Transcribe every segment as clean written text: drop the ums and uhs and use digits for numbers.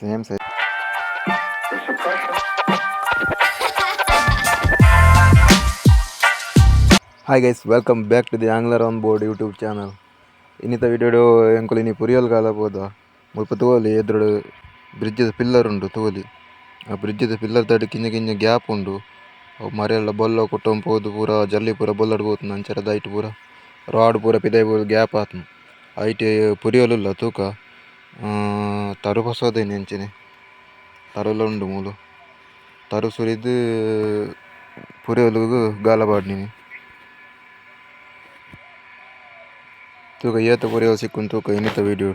Same size. Hi guys, welcome back to the Angler on Board YouTube channel. ಇನ್ನಿತ video ಎಂಕುಲಿನಿ ಪುರಿಯಲ್ ಕಾಲ ಪೋದ ಮುಲ್ಪ ತೋಲಿ ಎದುರು ಬ್ರಿಡ್ಜದ ಪಿಲ್ಲರ್ ಉಂಡು ತೋಲಿ ಆ ಬ್ರಿಡ್ಜದ ಪಿಲ್ಲರ್ ತಡಿ ಕಿಂಜ ಕಿಂಜ ಗ್ಯಾಪ್ ಉಂಡು ಅವು ಮರೆಲ್ಲ ಬೊಲ್ಲ ಕೊಟ್ಟೊಂದು ಪೋದು ಪೂರ ಜಲ್ಲಿ ಪೂರ ಬೊಲ್ಲಡ್ ಪೋತು ಅಂಚರದ ಐಟ್ ಪೂರ ರಾಡ್ ಪೂರ ಪಿದಾಯಿ ಪೂರ ಗ್ಯಾಪ್ ಆತನು ಐಟ್ ಪುರಿಯಲ್ಲ ತೂಕ ತರು ಹೊಸದೇನೆ ಅಂಚನೆ ತರುಲ ಉಂಡು ಮೂಲು ತರು ಸುರಿದು ಪುರಿಯಲು ಗಾಲ ಪಾಡ್ನಿ ತೂಕ ಏತ ಪುರಿಯಲ್ ಸಿಕ್ಕುನ್ ತೂಕ ಇನ್ನಿತ ವಿಡಿಯೋ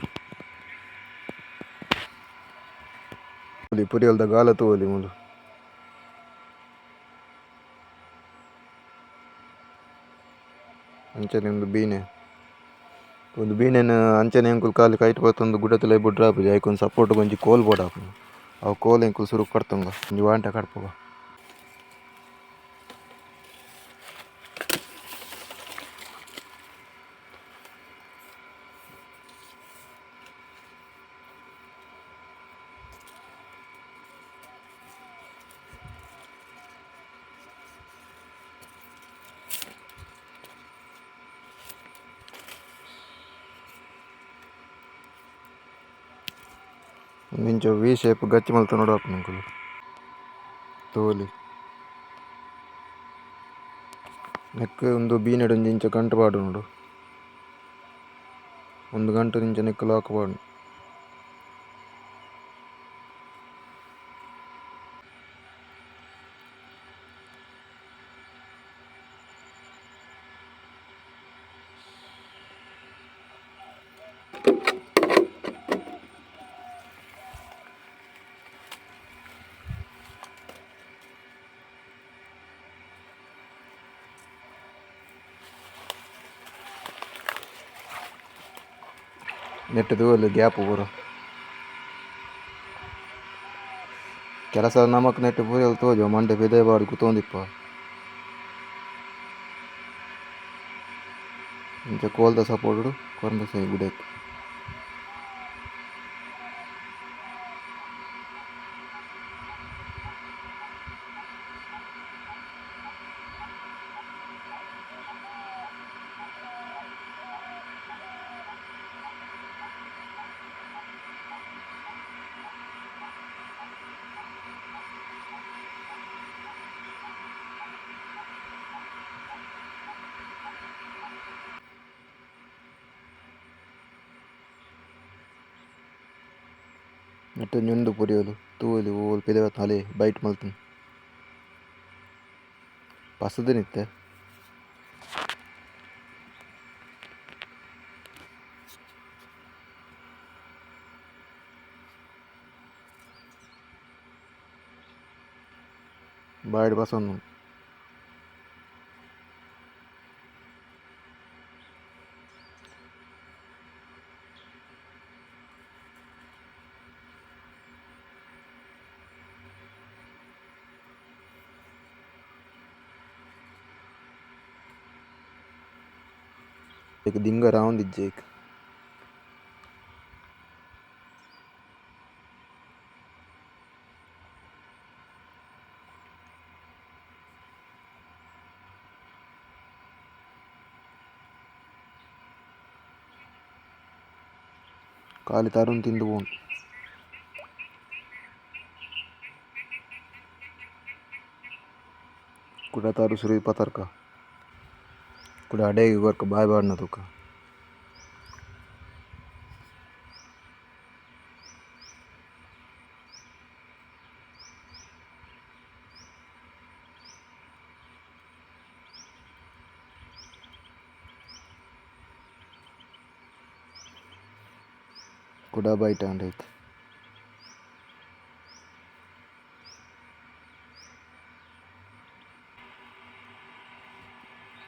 ಪುರಿಯಲ್ದ ಗಾಲ ತೋಲಿ ಮೂಲು ಅಂಚನೆ ಒಂದು ಬೀನೆನ ಅಂಚನೆ ಎಂಕುಲು ಕಾಲು ಕೈಟ್ ಬತ್ತೊಂದು ಗುಡತಲ ಇಬ್ಬರು ಡ್ರಾಪ್ ಇದೆ ಐಕೊಂದು ಸಪೋರ್ಟ್ ಗೊಂಚಿ ಕೋಲ್ ಬೋರ್ಡ್ ಹಾಕು ಅವು ಕೋಲ್ ಎಂಕುಲು ಸುರು ಕಟ್ತಂಗ ಒಂಜಿ ವಾಂಟ ಕಟ್ಪಗ ಮಿಂಚ ವಿ ಶೇಪ್ ಗಚ್ಚಿ ಮಲ್ತ ನೋಡಪ್ಪ ನಂಕುಲು ತೋಲಿ ನೆಕ್ ಒಂದು ಬೀನೆಡ್ ಒಂಜಿ ಇಂಚ ಗಂಟು ಪಾಡು ನೋಡು ಒಂದು ಗಂಟು ಇಂಚ ನೆಕ್ ಲಾಕ್ ಪಾಡು ನೆಟ್ ತೋಲಿ ಗ್ಯಾಪ್ ಪೂರ ಕೆಲಸ ನಮಕ್ ನೆಟ್ ಪೂರ ತೋಜೋ ಮಂಡೆ ಬಿದೆ ಬಾಡು ಕುತೊಂದಿಪ್ಪ ಇಂಚ ಕೋಲ್ದ ಸಪೋರ್ಟ್ ಕೊರಂದ ಸೈ ಗುಡಕ್ಕೆ ನೆಟ್ ñುಂಡು ಪುರಿಯೋಲು ತೂಲಿ ಓಲ್ ಪಿದೆವತ್ ಹಲೆ ಬೈಟ್ ಮಲ್ತನ್ ಪಸದನಿತ್ತೆ ಬಾಯ್ಡ್ ಬಸನ್ನು एक दिंग राउंड इज्जेक काली तारुन तिंदु बोन कुड़ा तारु सुरी पतर का कुड़ा अडेगी वर्क बाय बाड़ना तुका कुड़ा बाइट आंडैत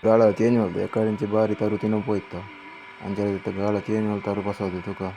गाಳ चेंज मल्ते एकडे बारी तारु तिनो पोइत्त अंचे गाಳ चेंज मल्त तारु बसोದು तुका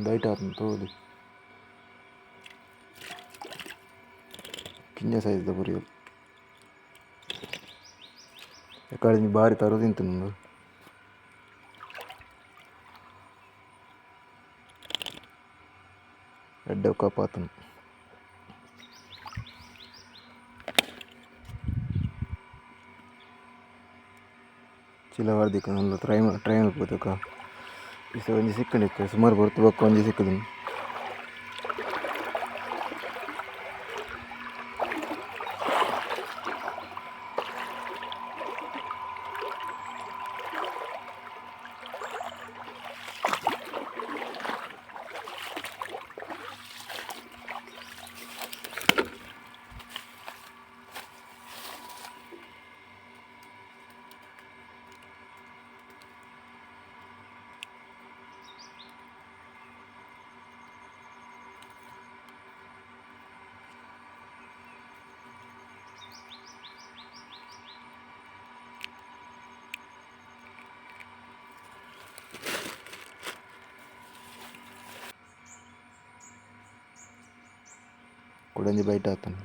బయట అవుతుంది తోలి కింద సైజులో పురియలు ఎక్కడ భారీ తరువు తింటున్నాడు రెడ్ ఒక పాతం ಚಿಲವಾರ್ದಿ ಕಲ್ಲ ಟ್ರೈನ್ ಹೋಗ್ಬೋದಕ್ಕ ಇಸ ಒಂಜಿ ಸಿಕ್ಕಂಡಿತ್ತು ಸುಮಾರು ಬರ್ತು ಬಕ್ಕ ಒಂಜಿ ಸಿಕ್ಕದು ಕೊಡಂಜಿ ಬೈಟ್ ಆತನು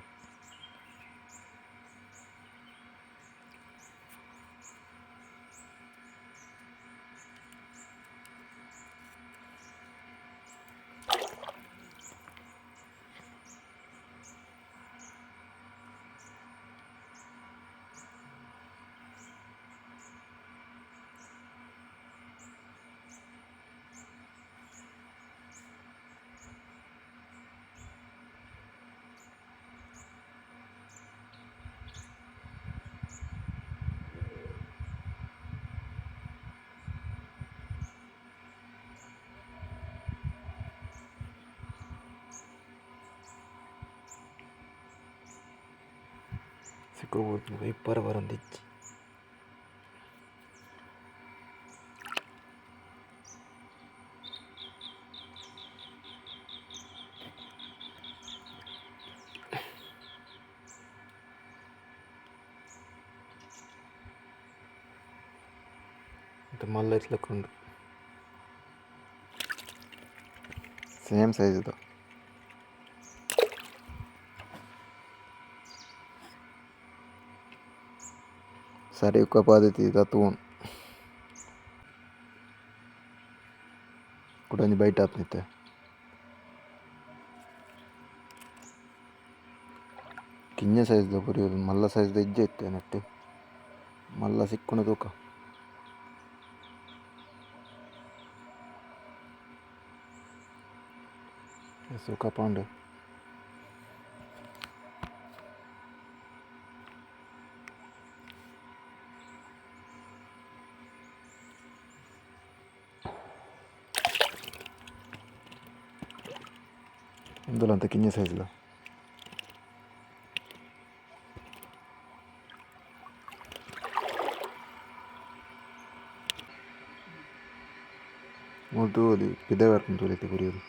ಸಿಕ್ಕೋಬೋದು ಇಬ್ಬರ ಬರಂದಿಚ್ಚಿ మళ్ళీ ఇట్లా కొండు సేమ్ సైజుతో ಸರಿ ಪದ್ಧತಿ ತತ್ವ ಕೂಡ ಬೈಟ್ ಆತ್ನಿತ್ತೆ ಕಿಂಜ ಸೈಜ್ದ ಪುರಿಯೋದು ಮಲ್ಲ ಸೈಜ್ದ ಇಜ್ಜೆ ಇತ್ತೆ ನೆಟ್ಟು ಮಲ್ಲ ಸಿಕ್ಕುಣ ತೂಕ ಸುಖ ಪಾಂಡು ఇందులో అంత కింద సైజులో తోలి పెద్ద వరకు తోలైతే పురియలు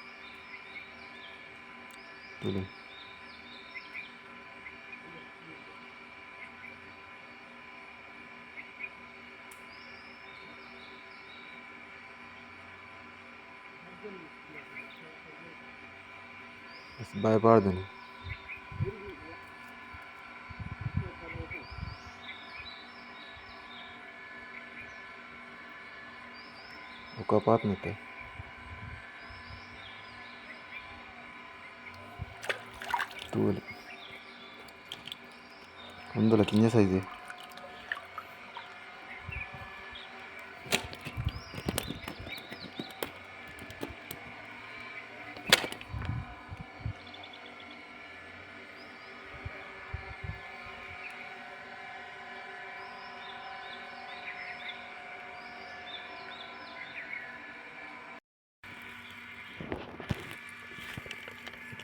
తోలి భయపడదు ఒక పాత నిtte తోలి అందులో కింద సైజు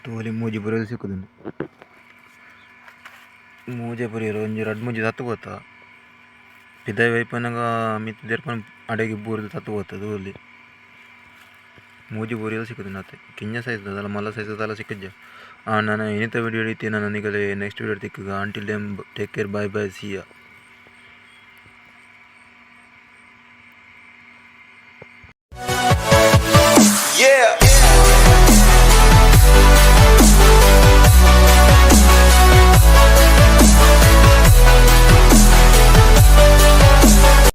ತೋಲಿ ಮೂಜಿ ಬರೋದು ಸಿಕ್ಕುದುಂಡು ಮೂಜೆ ಬರೀರು ಒಂಜಿ ರಡ್ಡು ಮೂಜಿ ತತ್ತು ಹೋತ ಪಿದಾಯಿ ವೈಪನಾಗ ಮಿತ್ತು ದೇರ್ಪನ ಅಡೆಗೆ ಬೂರ್ದು ತತ್ತು ಹೋತ ತೋಲಿ ಮೂಜಿ ಬರೀರು ಸಿಕ್ಕುದುಂಡು ಅತ್ತೆ ಕಿಂಜ ಸೈಜ್ ಅದಲ್ಲ ಮಲ್ಲ ಸೈಜ್ ಅದಲ್ಲ ಸಿಕ್ಕಜ್ಜ ನಾನು ಇನ್ನಿತ ವಿಡಿಯೋ ಹಿಡಿತೀನಿ ನಾನು ನನಗಲೇ ನೆಕ್ಸ್ಟ್ ವಿಡಿಯೋ ತಿಕ್ಕಗ until then take care bye bye see ya Yeah.